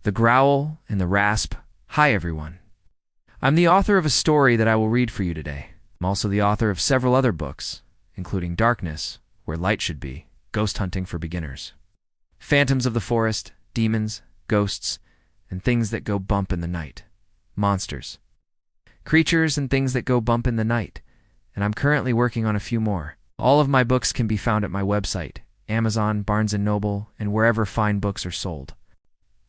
the Growl and the Rasp. Hi everyone. I'm the author of a story that I will read for you today. I'm also the author of several other books, including Darkness, Where Light Should Be, Ghost Hunting for Beginners, Phantoms of the Forest, Demons, Ghosts, and Things That Go Bump in the Night, Monsters, Creatures and Things That Go Bump in the Night, and I'm currently working on a few more. All of my books can be found at my website, Amazon, Barnes & Noble, and wherever fine books are sold.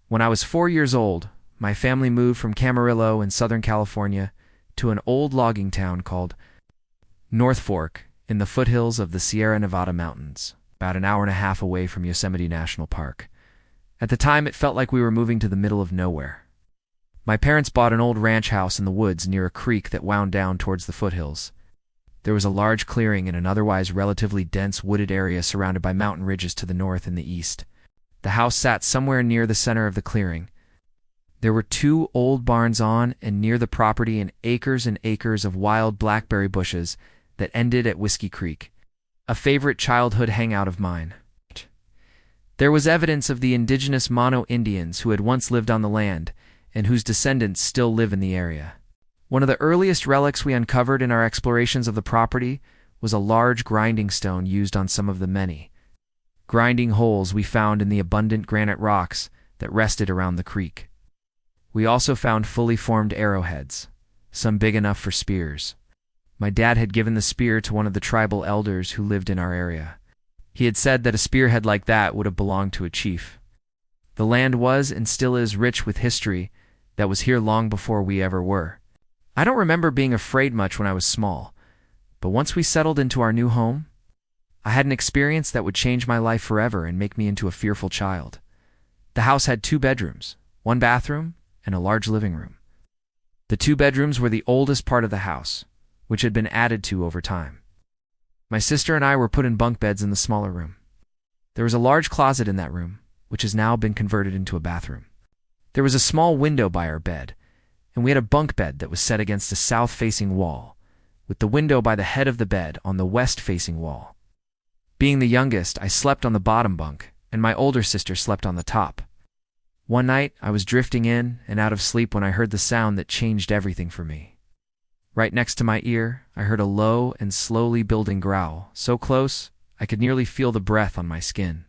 When I was 4 years old, my family moved from Camarillo in Southern California to an old logging town called North Fork in the foothills of the Sierra Nevada mountains, about an hour and a half away from Yosemite National Park. At the time, it felt like we were moving to the middle of nowhere. My parents bought an old ranch house in the woods near a creek that wound down towards the foothills. There was a large clearing in an otherwise relatively dense wooded area surrounded by mountain ridges to the north and the east. The house sat somewhere near the center of the clearing. There were 2 old barns on and near the property and acres of wild blackberry bushes that ended at Whiskey Creek, a favorite childhood hangout of mine. There was evidence of the indigenous Mono Indians who had once lived on the land and whose descendants still live in the area. One of the earliest relics we uncovered in our explorations of the property was a large grinding stone used on some of the many grinding holes we found in the abundant granite rocks that rested around the creek. We also found fully formed arrowheads, some big enough for spears. My dad had given the spear to one of the tribal elders who lived in our area. He had said that a spearhead like that would have belonged to a chief. The land was and still is rich with history that was here long before we ever were. I don't remember being afraid much when I was small, but once we settled into our new home, I had an experience that would change my life forever and make me into a fearful child. The house had 2 bedrooms, 1 bathroom, and a large living room. The 2 bedrooms were the oldest part of the house, which had been added to over time. My sister and I were put in bunk beds in the smaller room. There was a large closet in that room, which has now been converted into a bathroom. There was a small window by our bed, and we had a bunk bed that was set against a south-facing wall, with the window by the head of the bed on the west-facing wall. Being the youngest, I slept on the bottom bunk, and my older sister slept on the top. One night, I was drifting in and out of sleep when I heard the sound that changed everything for me. Right next to my ear, I heard a low and slowly building growl, so close I could nearly feel the breath on my skin.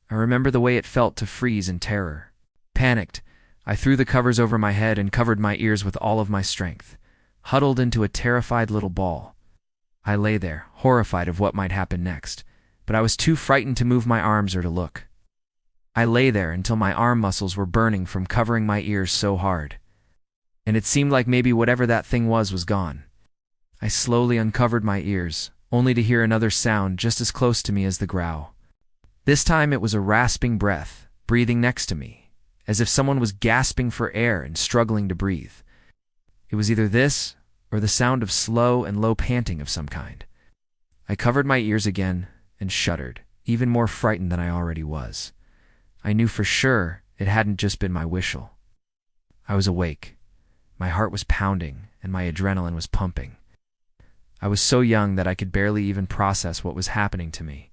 I remember the way it felt to freeze in terror. Panicked, I threw the covers over my head and covered my ears with all of my strength, huddled into a terrified little ball. I lay there, horrified of what might happen next, but I was too frightened to move my arms or to look. I lay there until my arm muscles were burning from covering my ears so hard, and it seemed like maybe whatever that thing was gone. I slowly uncovered my ears, only to hear another sound just as close to me as the growl. This time it was a rasping breath, breathing next to me, as if someone was gasping for air and struggling to breathe. It was either this or the sound of slow and low panting of some kind. I covered my ears again and shuddered, even more frightened than I already was. I knew for sure it hadn't just been my whistle. I was awake. My heart was pounding and my adrenaline was pumping. I was so young that I could barely even process what was happening to me.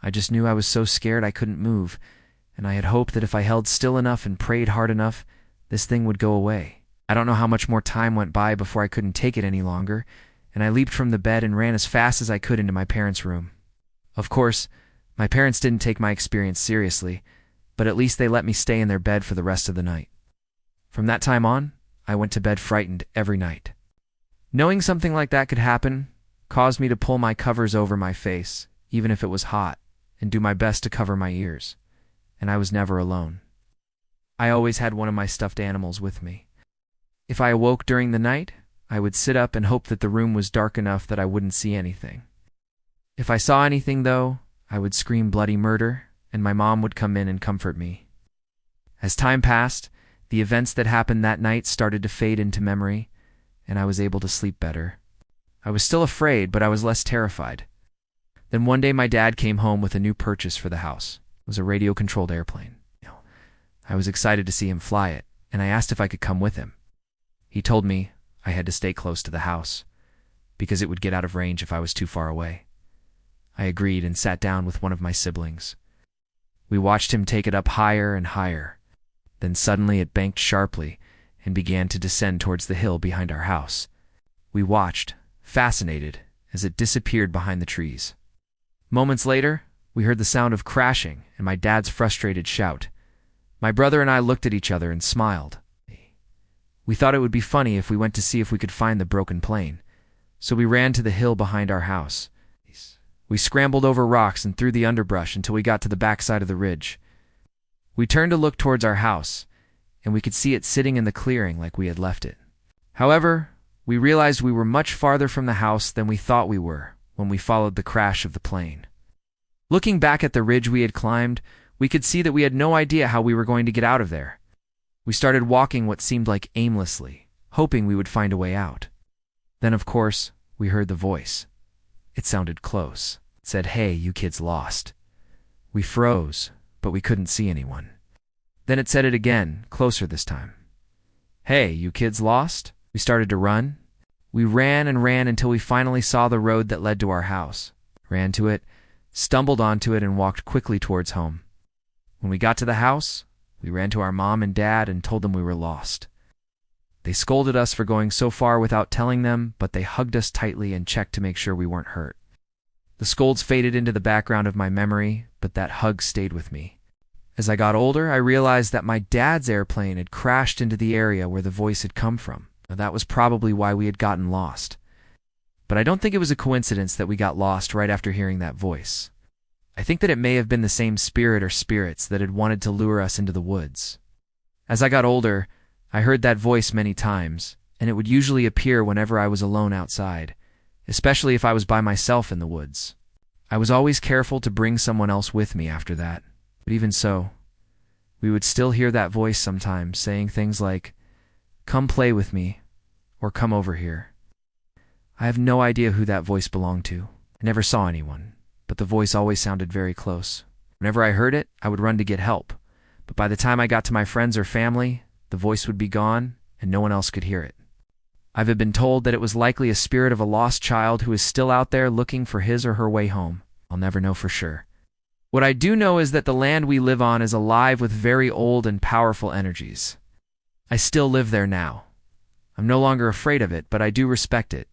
I just knew I was so scared I couldn't move, and I had hoped that if I held still enough and prayed hard enough, this thing would go away. I don't know how much more time went by before I couldn't take it any longer, and I leaped from the bed and ran as fast as I could into my parents' room. Of course, my parents didn't take my experience seriously, but at least they let me stay in their bed for the rest of the night. From that time on, I went to bed frightened every night. Knowing something like that could happen caused me to pull my covers over my face, even if it was hot, and do my best to cover my ears. And I was never alone. I always had one of my stuffed animals with me. If I awoke during the night, I would sit up and hope that the room was dark enough that I wouldn't see anything. If I saw anything, though, I would scream bloody murder, and my mom would come in and comfort me. As time passed, the events that happened that night started to fade into memory, and I was able to sleep better. I was still afraid, but I was less terrified. Then one day my dad came home with a new purchase for the house. It was a radio-controlled airplane. I was excited to see him fly it, and I asked if I could come with him. He told me I had to stay close to the house, because it would get out of range if I was too far away. I agreed and sat down with one of my siblings. We watched him take it up higher and higher. Then suddenly it banked sharply and began to descend towards the hill behind our house. We watched, fascinated, as it disappeared behind the trees. Moments later, we heard the sound of crashing and my dad's frustrated shout. My brother and I looked at each other and smiled. We thought it would be funny if we went to see if we could find the broken plane, so we ran to the hill behind our house. We scrambled over rocks and through the underbrush until we got to the backside of the ridge. We turned to look towards our house, and we could see it sitting in the clearing like we had left it. However, we realized we were much farther from the house than we thought we were when we followed the crash of the plane. Looking back at the ridge we had climbed, we could see that we had no idea how we were going to get out of there. We started walking what seemed like aimlessly, hoping we would find a way out. Then, of course, we heard the voice. It sounded close. It said, "Hey, you kids lost." We froze, but we couldn't see anyone. Then it said it again, closer this time. "Hey, you kids lost?" We started to run. We ran and ran until we finally saw the road that led to our house. Ran to it, stumbled onto it, and walked quickly towards home. When we got to the house, we ran to our mom and dad and told them we were lost. They scolded us for going so far without telling them, but they hugged us tightly and checked to make sure we weren't hurt. The scolds faded into the background of my memory, but that hug stayed with me. As I got older, I realized that my dad's airplane had crashed into the area where the voice had come from. Now, that was probably why we had gotten lost. But I don't think it was a coincidence that we got lost right after hearing that voice. I think that it may have been the same spirit or spirits that had wanted to lure us into the woods. As I got older, I heard that voice many times, and it would usually appear whenever I was alone outside, especially if I was by myself in the woods. I was always careful to bring someone else with me after that, but even so, we would still hear that voice sometimes saying things like, "Come play with me," or "Come over here." I have no idea who that voice belonged to. I never saw anyone, but the voice always sounded very close. Whenever I heard it, I would run to get help, but by the time I got to my friends or family, the voice would be gone and no one else could hear it. I've been told that it was likely a spirit of a lost child who is still out there looking for his or her way home. I'll never know for sure. What I do know is that the land we live on is alive with very old and powerful energies. I still live there now. I'm no longer afraid of it, but I do respect it.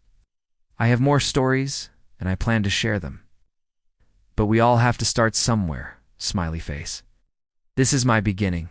I have more stories, and I plan to share them. But we all have to start somewhere, smiley face. This is my beginning.